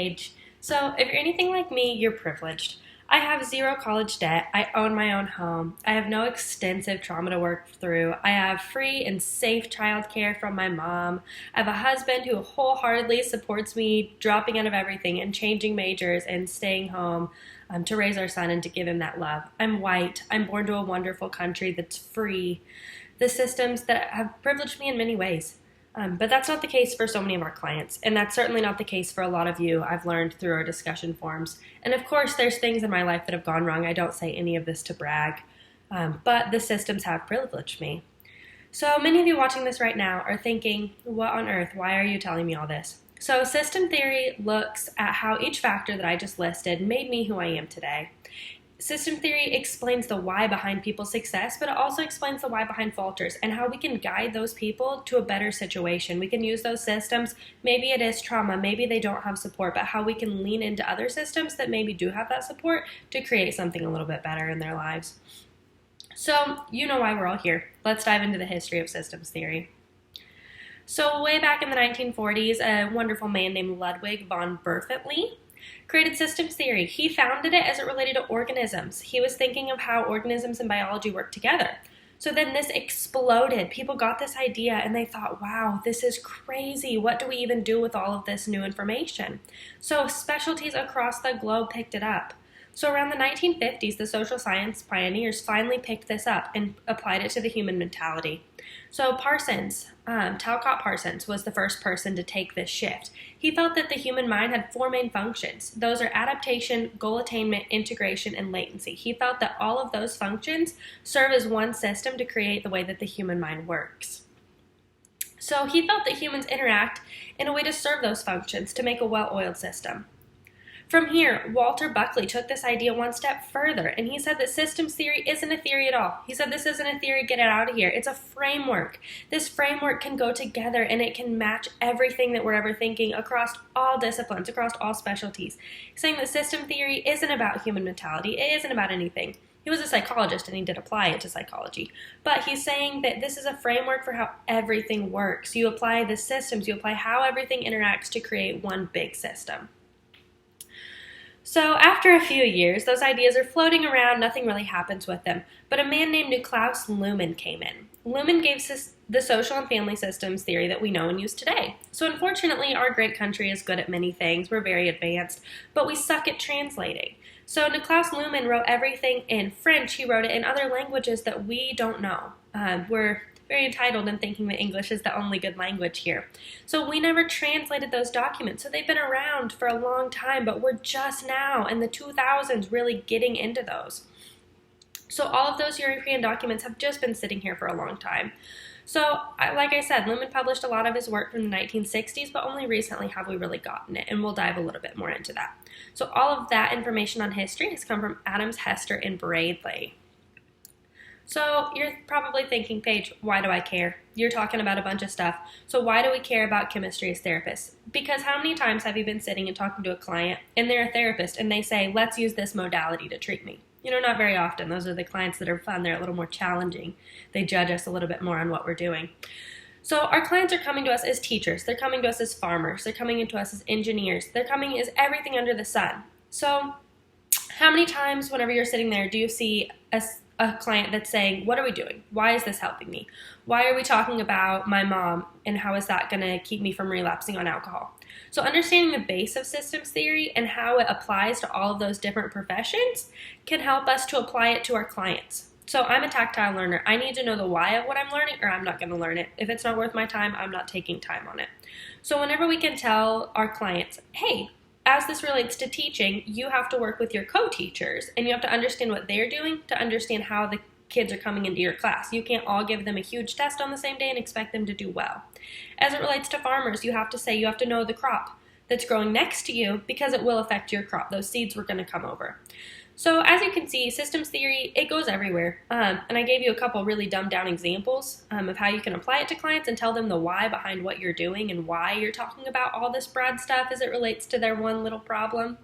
Paige. So, if you're anything like me, you're privileged. I have zero college debt. I own my own home. I have no extensive trauma to work through. I have free and safe childcare from my mom. I have a husband who wholeheartedly supports me dropping out of everything and changing majors and staying home to raise our son and to give him that love. I'm white. I'm born to a wonderful country that's free. The systems that have privileged me in many ways. But that's not the case for so many of our clients, and that's certainly not the case for a lot of you, I've learned through our discussion forums. And of course, there's things in my life that have gone wrong. I don't say any of this to brag, but the systems have privileged me. So many of you watching this right now are thinking, what on earth? Why are you telling me all this? So system theory looks at how each factor that I just listed made me who I am today. System theory explains the why behind people's success, but it also explains the why behind falters and how we can guide those people to a better situation. We can use those systems. Maybe it is trauma, maybe they don't have support, but how we can lean into other systems that maybe do have that support to create something a little bit better in their lives. So, you know why we're all here. Let's dive into the history of systems theory. So, way back in the 1940s, a wonderful man named Ludwig von Berfetley created systems theory. He founded it as it related to organisms. He was thinking of how organisms and biology work together. So then this exploded. People got this idea and they thought, wow, this is crazy. What do we even do with all of this new information? So specialties across the globe picked it up. So around the 1950s, the social science pioneers finally picked this up and applied it to the human mentality. So Talcott Parsons was the first person to take this shift. He felt that the human mind had four main functions. Those are adaptation, goal attainment, integration, and latency. He felt that all of those functions serve as one system to create the way that the human mind works. So he felt that humans interact in a way to serve those functions to make a well-oiled system. From here, Walter Buckley took this idea one step further, and he said that systems theory isn't a theory at all. He said this isn't a theory, get it out of here. It's a framework. This framework can go together, and it can match everything that we're ever thinking across all disciplines, across all specialties. He's saying that system theory isn't about human mentality. It isn't about anything. He was a psychologist, and he did apply it to psychology. But he's saying that this is a framework for how everything works. You apply the systems. You apply how everything interacts to create one big system. So after a few years, those ideas are floating around, nothing really happens with them. But a man named Nikolaus Luhmann came in. Luhmann gave the social and family systems theory that we know and use today. So unfortunately, our great country is good at many things. We're very advanced, but we suck at translating. So Nikolaus Luhmann wrote everything in French. He wrote it in other languages that we don't know. We're very entitled in thinking that English is the only good language here. So we never translated those documents. So they've been around for a long time, but we're just now in the 2000s really getting into those. So all of those European documents have just been sitting here for a long time. So like I said, Luhmann published a lot of his work from the 1960s, but only recently have we really gotten it, and we'll dive a little bit more into that. So all of that information on history has come from Adams, Hester, and Bradley. So you're probably thinking, Paige, why do I care? You're talking about a bunch of stuff. So why do we care about chemistry as therapists? Because how many times have you been sitting and talking to a client and they're a therapist and they say, let's use this modality to treat me? Not very often. Those are the clients that are fun. They're a little more challenging. They judge us a little bit more on what we're doing. So our clients are coming to us as teachers. They're coming to us as farmers. They're coming into us as engineers. They're coming as everything under the sun. So how many times whenever you're sitting there do you see a client that's saying, what are we doing? Why is this helping me? Why are we talking about my mom and how is that going to keep me from relapsing on alcohol? So understanding the base of systems theory and how it applies to all of those different professions can help us to apply it to our clients. So I'm a tactile learner. I need to know the why of what I'm learning or I'm not going to learn it. If it's not worth my time, I'm not taking time on it. So whenever we can tell our clients, hey, as this relates to teaching, you have to work with your co-teachers and you have to understand what they're doing to understand how the kids are coming into your class. You can't all give them a huge test on the same day and expect them to do well. As it relates to farmers, you have to know the crop that's growing next to you because it will affect your crop. Those seeds were going to come over. So as you can see, systems theory, it goes everywhere. And I gave you a couple really dumbed down examples of how you can apply it to clients and tell them the why behind what you're doing and why you're talking about all this broad stuff as it relates to their one little problem.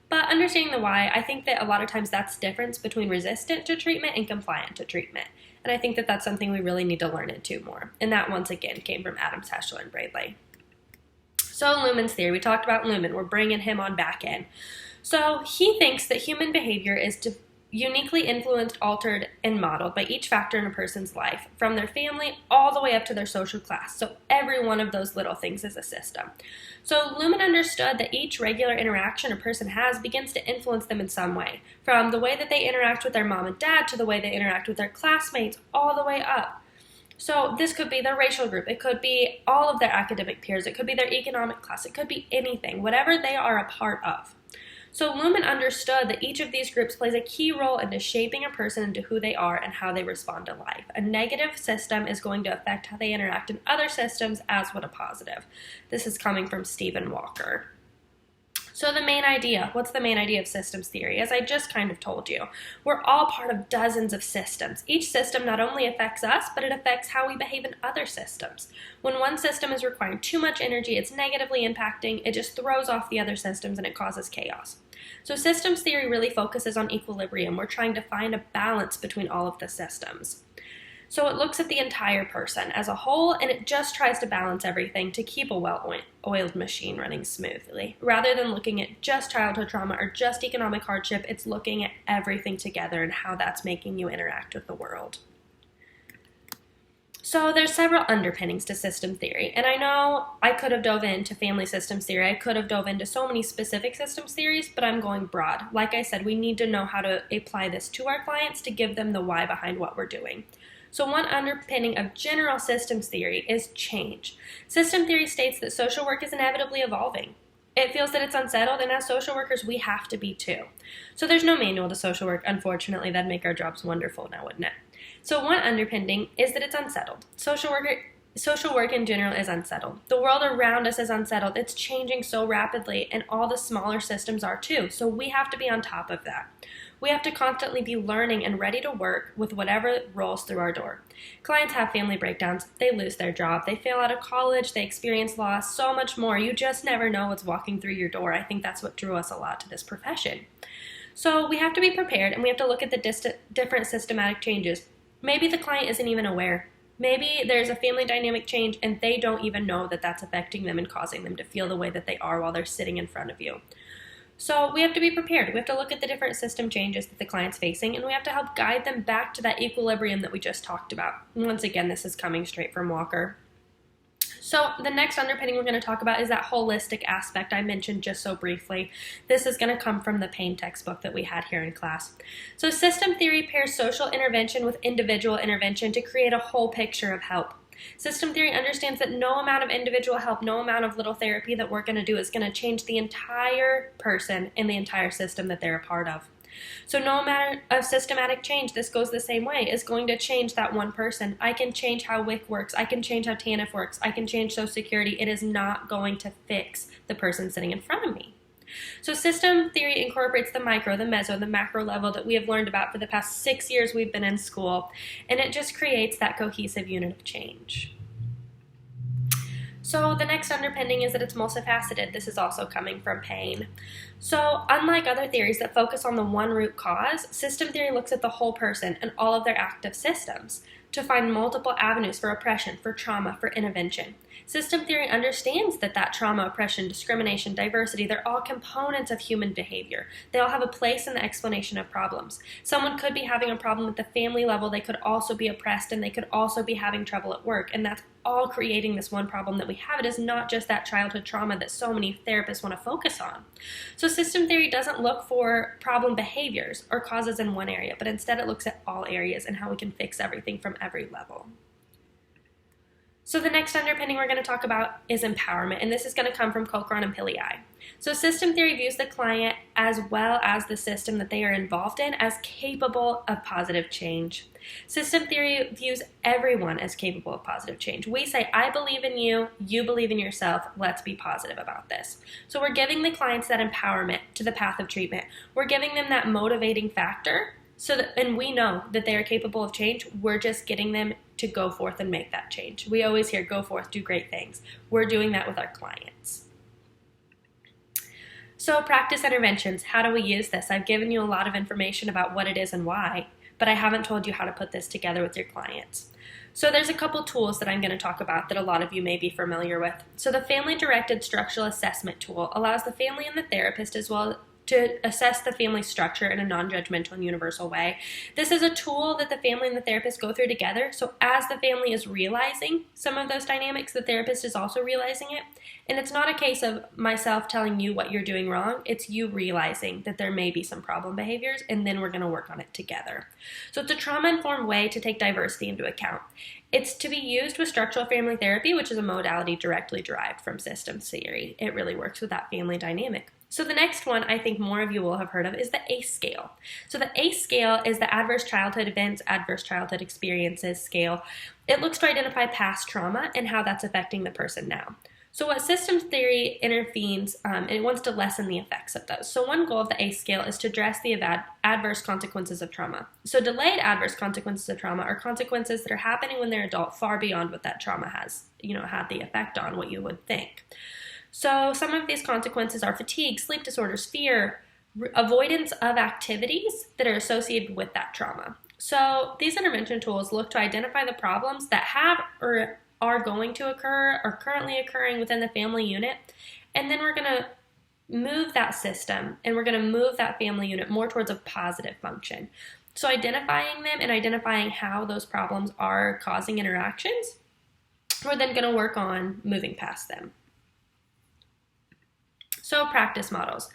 But understanding the why, I think that a lot of times that's the difference between resistant to treatment and compliant to treatment. And I think that that's something we really need to learn into more. And that, once again, came from Adams, Hester, and Bradley. So Luhmann's theory, we talked about Luhmann, we're bringing him on back in. So he thinks that human behavior is uniquely influenced, altered, and modeled by each factor in a person's life, from their family all the way up to their social class. So every one of those little things is a system. So Luhmann understood that each regular interaction a person has begins to influence them in some way, from the way that they interact with their mom and dad to the way they interact with their classmates, all the way up. So this could be their racial group, it could be all of their academic peers, it could be their economic class, it could be anything, whatever they are a part of. So Luhmann understood that each of these groups plays a key role into shaping a person into who they are and how they respond to life. A negative system is going to affect how they interact in other systems, as would a positive. This is coming from Stephen Walker. So the main idea, what's the main idea of systems theory? As I just kind of told you, we're all part of dozens of systems. Each system not only affects us, but it affects how we behave in other systems. When one system is requiring too much energy, it's negatively impacting, it just throws off the other systems and it causes chaos. So systems theory really focuses on equilibrium. We're trying to find a balance between all of the systems. So it looks at the entire person as a whole, and it just tries to balance everything to keep a well-oiled machine running smoothly. Rather than looking at just childhood trauma or just economic hardship, it's looking at everything together and how that's making you interact with the world. So there's several underpinnings to system theory, and I know I could have dove into family systems theory, I could have dove into so many specific systems theories, but I'm going broad. Like I said, we need to know how to apply this to our clients to give them the why behind what we're doing. So one underpinning of general systems theory is change. System theory states that social work is inevitably evolving. It feels that it's unsettled, and as social workers, we have to be too. So there's no manual to social work, unfortunately. That'd make our jobs wonderful now, wouldn't it? So one underpinning is that it's unsettled. Social work in general is unsettled. The world around us is unsettled. It's changing so rapidly, and all the smaller systems are too. So we have to be on top of that. We have to constantly be learning and ready to work with whatever rolls through our door. Clients have family breakdowns, they lose their job, they fail out of college, they experience loss, so much more. You just never know what's walking through your door. I think that's what drew us a lot to this profession. So we have to be prepared, and we have to look at the different systematic changes. Maybe the client isn't even aware. Maybe there's a family dynamic change and they don't even know that that's affecting them and causing them to feel the way that they are while they're sitting in front of you. So we have to be prepared. We have to look at the different system changes that the client's facing, and we have to help guide them back to that equilibrium that we just talked about. And once again, this is coming straight from Walker. So the next underpinning we're going to talk about is that holistic aspect I mentioned just so briefly. This is going to come from the Payne textbook that we had here in class. So system theory pairs social intervention with individual intervention to create a whole picture of help. System theory understands that no amount of individual help, no amount of little therapy that we're going to do is going to change the entire person and the entire system that they're a part of. So no amount of systematic change, this goes the same way, is going to change that one person. I can change how WIC works. I can change how TANF works. I can change Social Security. It is not going to fix the person sitting in front of me. So system theory incorporates the micro, the meso, the macro level that we have learned about for the past 6 years we've been in school, and it just creates that cohesive unit of change. So the next underpinning is that it's multifaceted. This is also coming from Payne. So unlike other theories that focus on the one root cause, system theory looks at the whole person and all of their active systems to find multiple avenues for oppression, for trauma, for intervention. System theory understands that trauma, oppression, discrimination, diversity, they're all components of human behavior. They all have a place in the explanation of problems. Someone could be having a problem at the family level, they could also be oppressed, and they could also be having trouble at work, and that's all creating this one problem that we have. It is not just that childhood trauma that so many therapists want to focus on. So system theory doesn't look for problem behaviors or causes in one area, but instead it looks at all areas and how we can fix everything from every level. So the next underpinning we're going to talk about is empowerment, and this is going to come from Colquhoun and Pillai. So system theory views the client as well as the system that they are involved in as capable of positive change. System theory views everyone as capable of positive change. We say, I believe in you, you believe in yourself, let's be positive about this. So we're giving the clients that empowerment to the path of treatment. We're giving them that motivating factor, and we know that they are capable of change. We're just getting them to go forth and make that change. We always hear, go forth, do great things. We're doing that with our clients. So practice interventions, how do we use this? I've given you a lot of information about what it is and why, but I haven't told you how to put this together with your clients. So there's a couple tools that I'm going to talk about that a lot of you may be familiar with. So the family-directed structural assessment tool allows the family and the therapist as well to assess the family structure in a non-judgmental and universal way. This is a tool that the family and the therapist go through together. So as the family is realizing some of those dynamics, the therapist is also realizing it. And it's not a case of myself telling you what you're doing wrong. It's you realizing that there may be some problem behaviors, and then we're going to work on it together. So it's a trauma-informed way to take diversity into account. It's to be used with structural family therapy, which is a modality directly derived from systems theory. It really works with that family dynamic. So the next one I think more of you will have heard of is the ACE scale. So the ACE scale is the Adverse Childhood Events, Adverse Childhood Experiences scale. It looks to identify past trauma and how that's affecting the person now. So what systems theory intervenes, and it wants to lessen the effects of those. So one goal of the ACE scale is to address the adverse consequences of trauma. So delayed adverse consequences of trauma are consequences that are happening when they're adult far beyond what that trauma has, had the effect on what you would think. So some of these consequences are fatigue, sleep disorders, fear, avoidance of activities that are associated with that trauma. So these intervention tools look to identify the problems that have or are going to occur or currently occurring within the family unit, and then we're going to move that system and we're going to move that family unit more towards a positive function. So identifying them and identifying how those problems are causing interactions, we're then going to work on moving past them. So practice models.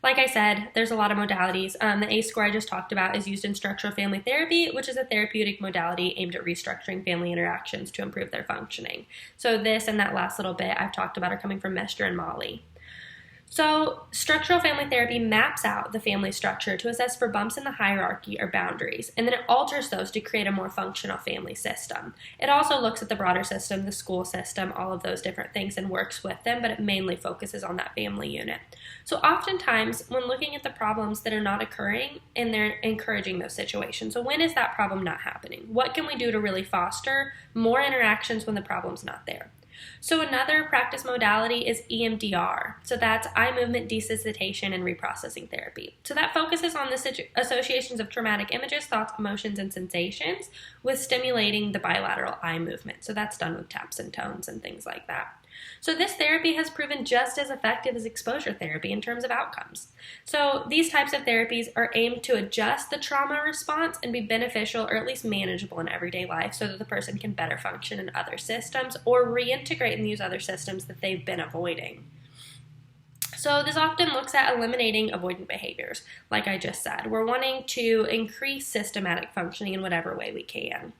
Like I said, there's a lot of modalities. The ACE score I just talked about is used in structural family therapy, which is a therapeutic modality aimed at restructuring family interactions to improve their functioning. So this and that last little bit I've talked about are coming from Mester and Molly. So structural family therapy maps out the family structure to assess for bumps in the hierarchy or boundaries, and then it alters those to create a more functional family system. It also looks at the broader system, the school system, all of those different things, and works with them, but it mainly focuses on that family unit. So oftentimes, when looking at the problems that are not occurring, and they're encouraging those situations. So when is that problem not happening? What can we do to really foster more interactions when the problem's not there? So another practice modality is EMDR. So that's eye movement desensitization and reprocessing therapy. So that focuses on the associations of traumatic images, thoughts, emotions, and sensations with stimulating the bilateral eye movement. So that's done with taps and tones and things like that. So this therapy has proven just as effective as exposure therapy in terms of outcomes. So these types of therapies are aimed to adjust the trauma response and be beneficial or at least manageable in everyday life so that the person can better function in other systems or reintegrate in these other systems that they've been avoiding. So this often looks at eliminating avoidant behaviors, like I just said. We're wanting to increase systematic functioning in whatever way we can.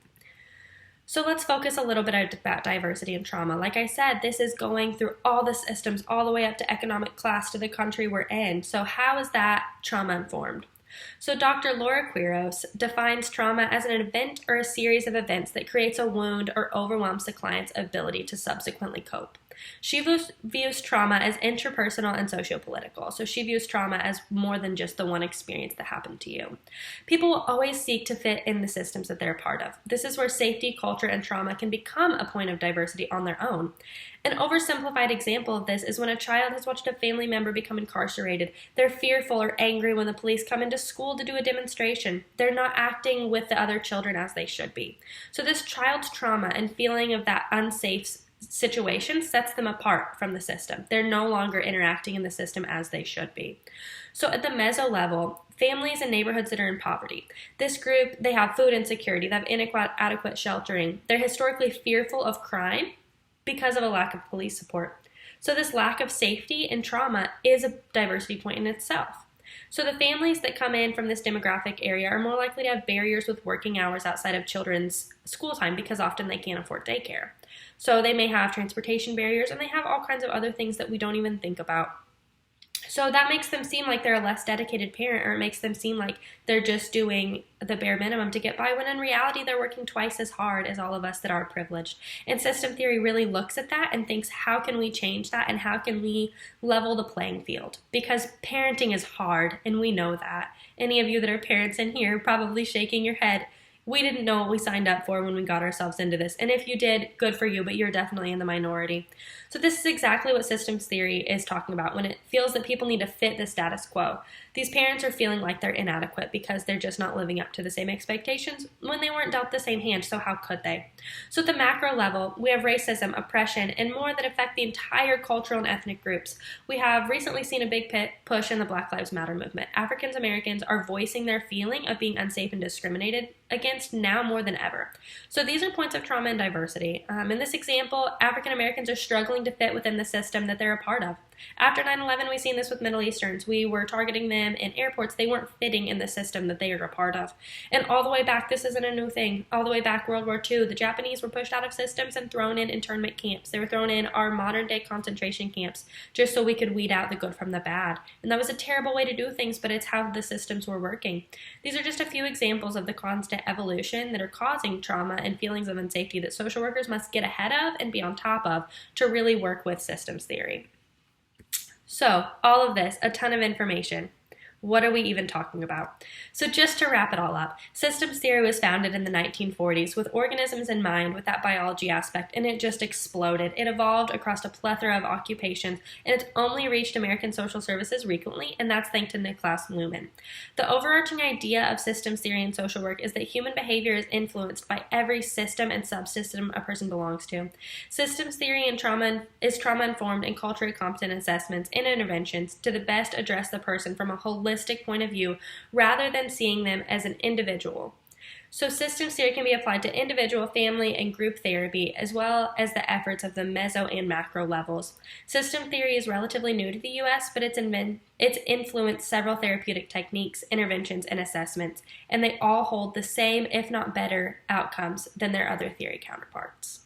So let's focus a little bit about diversity and trauma. Like I said, this is going through all the systems, all the way up to economic class, to the country we're in. So how is that trauma informed? So Dr. Laura Quiros defines trauma as an event or a series of events that creates a wound or overwhelms the client's ability to subsequently cope. She views trauma as interpersonal and sociopolitical. So she views trauma as more than just the one experience that happened to you. People will always seek to fit in the systems that they're a part of. This is where safety, culture, and trauma can become a point of diversity on their own. An oversimplified example of this is when a child has watched a family member become incarcerated. They're fearful or angry when the police come into school to do a demonstration. They're not acting with the other children as they should be. So this child's trauma and feeling of that unsafe situation sets them apart from the system. They're no longer interacting in the system as they should be. So at the meso level, families and neighborhoods that are in poverty. This group, they have food insecurity, they have inadequate sheltering. They're historically fearful of crime because of a lack of police support. So this lack of safety and trauma is a diversity point in itself. So the families that come in from this demographic area are more likely to have barriers with working hours outside of children's school time because often they can't afford daycare. So they may have transportation barriers and they have all kinds of other things that we don't even think about. So that makes them seem like they're a less dedicated parent, or it makes them seem like they're just doing the bare minimum to get by, when in reality they're working twice as hard as all of us that are privileged. And system theory really looks at that and thinks, how can we change that and how can we level the playing field? Because parenting is hard, and we know that. Any of you that are parents in here probably shaking your head. We didn't know what we signed up for when we got ourselves into this. And if you did, good for you, but you're definitely in the minority. So this is exactly what systems theory is talking about when it feels that people need to fit the status quo. These parents are feeling like they're inadequate because they're just not living up to the same expectations when they weren't dealt the same hand, so how could they? So at the macro level, we have racism, oppression, and more that affect the entire cultural and ethnic groups. We have recently seen a big push in the Black Lives Matter movement. African Americans are voicing their feeling of being unsafe and discriminated against now more than ever. So these are points of trauma and diversity. In this example, African Americans are struggling to fit within the system that they're a part of. After 9/11, we've seen this with Middle Easterns. We were targeting them in airports. They weren't fitting in the system that they are a part of. And all the way back, this isn't a new thing. All the way back, World War II, the Japanese were pushed out of systems and thrown in internment camps. They were thrown in our modern-day concentration camps just so we could weed out the good from the bad. And that was a terrible way to do things, but it's how the systems were working. These are just a few examples of the constant evolution that are causing trauma and feelings of unsafety that social workers must get ahead of and be on top of to really work with systems theory. So, all of this, a ton of information. What are we even talking about? So just to wrap it all up, systems theory was founded in the 1940s with organisms in mind, with that biology aspect, and it just exploded. It evolved across a plethora of occupations, and it's only reached American social services recently, and that's thanks to Niklas Luhmann. The overarching idea of systems theory and social work is that human behavior is influenced by every system and subsystem a person belongs to. Systems theory and is trauma-informed and culturally competent assessments and interventions to the best address the person from a holistic point of view rather than seeing them as an individual. So systems theory can be applied to individual, family, and group therapy, as well as the efforts of the meso and macro levels. System theory is relatively new to the U.S., but it's influenced several therapeutic techniques, interventions, and assessments, and they all hold the same, if not better, outcomes than their other theory counterparts.